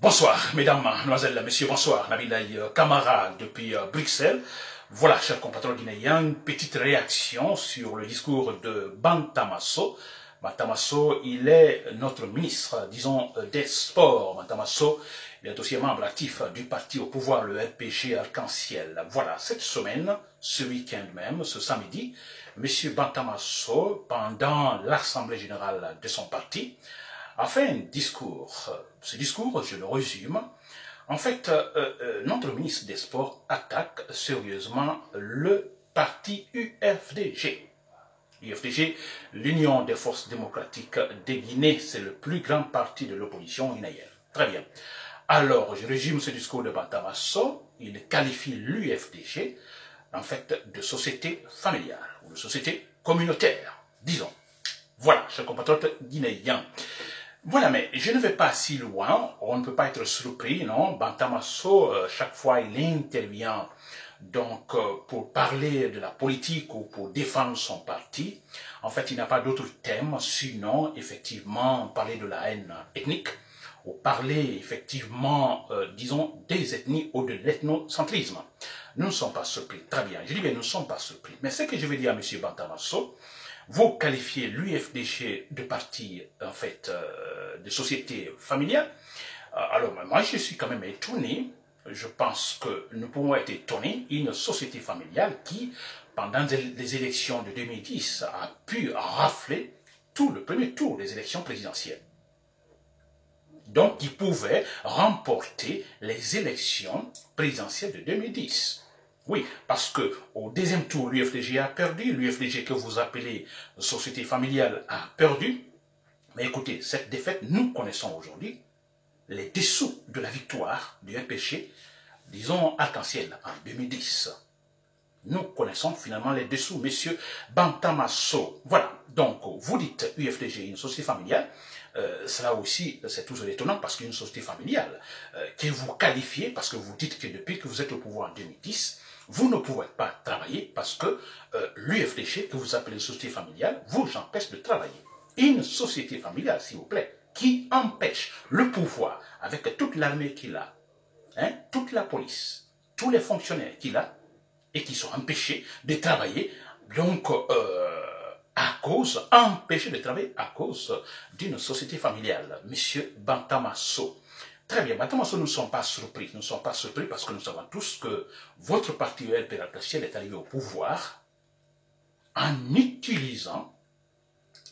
Bonsoir, mesdames, mademoiselles, messieurs, bonsoir. Nabilaï Camara depuis Bruxelles. Voilà, chers compatriotes guinéens, une petite réaction sur le discours de Bantamasso. Bantamasso, il est notre ministre, disons, des Sports. Bantamasso, il est aussi membre actif du parti au pouvoir, le RPG Arc-en-Ciel. Voilà, cette semaine, ce week-end même, ce samedi, M. Bantamasso, pendant l'Assemblée générale de son parti, a fait un discours. Ce discours, je le résume. En fait, notre ministre des Sports attaque sérieusement le parti UFDG. UFDG, l'Union des forces démocratiques de Guinée, c'est le plus grand parti de l'opposition guinéenne. Très bien. Alors, je résume ce discours de Bantamasso. Il qualifie l'UFDG, en fait, de société familiale, ou de société communautaire, disons. Voilà, chers compatriotes guinéens. Voilà, mais je ne vais pas si loin, on ne peut pas être surpris, non? Bantamasso, chaque fois il intervient donc pour parler de la politique ou pour défendre son parti. En fait, il n'a pas d'autre thème, sinon effectivement parler de la haine ethnique, ou parler effectivement, disons, des ethnies ou de l'ethnocentrisme. Nous ne sommes pas surpris, très bien, je dis bien nous ne sommes pas surpris. Mais ce que je vais dire à M. Bantamasso, vous qualifiez l'UFDG de parti, en fait, de société familiale. Alors, moi, je suis quand même étonné. Je pense que nous pouvons être étonnés. Une société familiale qui, pendant les élections de 2010, a pu rafler tout le premier tour des élections présidentielles. Donc, qui pouvait remporter les élections présidentielles de 2010. Oui, parce que au deuxième tour, l'UFDG a perdu, l'UFDG que vous appelez société familiale a perdu. Mais écoutez, cette défaite, nous connaissons aujourd'hui les dessous de la victoire du RPG, disons Arc-en-Ciel en 2010. Nous connaissons finalement les dessous, messieurs Bantamasso. Voilà, donc vous dites UFDG, une société familiale. Cela aussi, c'est toujours étonnant parce qu'une société familiale que vous qualifiez, parce que vous dites que depuis que vous êtes au pouvoir en 2010, vous ne pouvez pas travailler parce que l'UFDG, que vous appelez une société familiale, vous empêche de travailler. Une société familiale, s'il vous plaît, qui empêche le pouvoir, avec toute l'armée qu'il a, hein, toute la police, tous les fonctionnaires qu'il a, et qui sont empêchés de travailler, donc empêchés de travailler à cause d'une société familiale. Monsieur Bantamasso. Très bien, Bantamasso, nous ne sommes pas surpris. Nous ne sommes pas surpris parce que nous savons tous que votre parti LP Arc-en-Ciel est arrivé au pouvoir en utilisant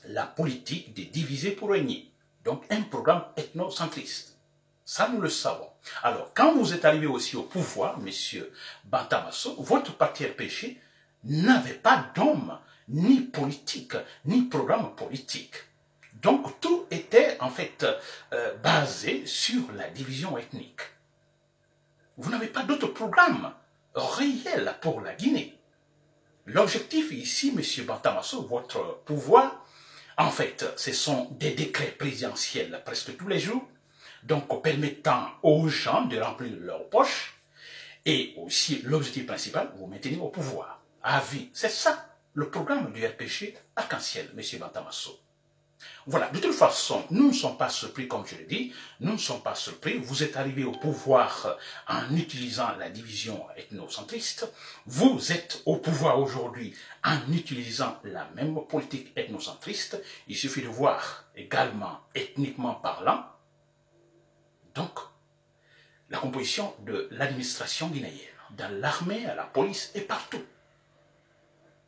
la politique de diviser pour régner. Donc un programme ethnocentriste. Ça, nous le savons. Alors, quand vous êtes arrivé aussi au pouvoir, monsieur Bantamasso, votre parti RPG n'avait pas d'homme, ni politique, ni programme politique. Donc, tout était en fait basé sur la division ethnique. Vous n'avez pas d'autre programme réel pour la Guinée. L'objectif ici, monsieur Bantamasso, votre pouvoir, en fait, ce sont des décrets présidentiels presque tous les jours, donc permettant aux gens de remplir leurs poches, et aussi l'objectif principal, vous maintenir au pouvoir, à vie. C'est ça, le programme du RPG Arc-en-Ciel, M. Bantamasso. Voilà, de toute façon, nous ne sommes pas surpris, comme je l'ai dit, nous ne sommes pas surpris, vous êtes arrivé au pouvoir en utilisant la division ethnocentriste, vous êtes au pouvoir aujourd'hui en utilisant la même politique ethnocentriste, il suffit de voir également, ethniquement parlant, donc, la composition de l'administration guinéenne, dans l'armée, à la police et partout.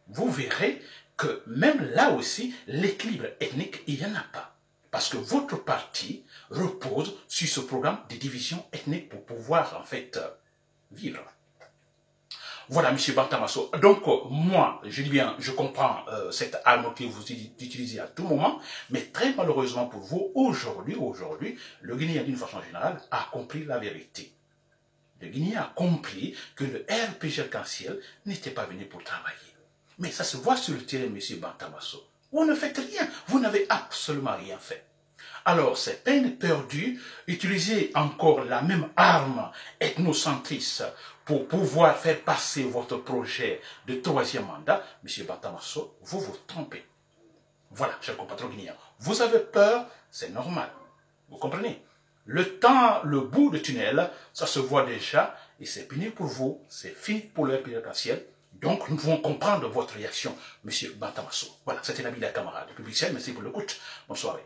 Vous verrez que même là aussi, l'équilibre ethnique, il n'y en a pas. Parce que votre parti repose sur ce programme de division ethnique pour pouvoir, en fait, vivre. Voilà, M. Bantamasso. Donc, moi, je dis bien, je comprends cette arme que vous utilisez à tout moment, mais très malheureusement pour vous, aujourd'hui, le Guinéen, d'une façon générale, a compris la vérité. Le Guinéen a compris que le RPG Arc-en-Ciel n'était pas venu pour travailler. Mais ça se voit sur le terrain, M. Bantamasso. Vous ne faites rien, vous n'avez absolument rien fait. Alors, c'est peine perdue, utilisez encore la même arme ethnocentriste pour pouvoir faire passer votre projet de troisième mandat. M. Bantamasso, vous vous trompez. Voilà, chers compatriotes guinéens. Vous avez peur, c'est normal. Vous comprenez? Le temps, le bout du tunnel, ça se voit déjà, et c'est fini pour vous, c'est fini pour le présidentiel. Donc, nous pouvons comprendre votre réaction, Monsieur Bantamasso. Voilà, c'était Nabil Kamara, depuis Bruxelles. Merci pour l'écoute. Bonne soirée.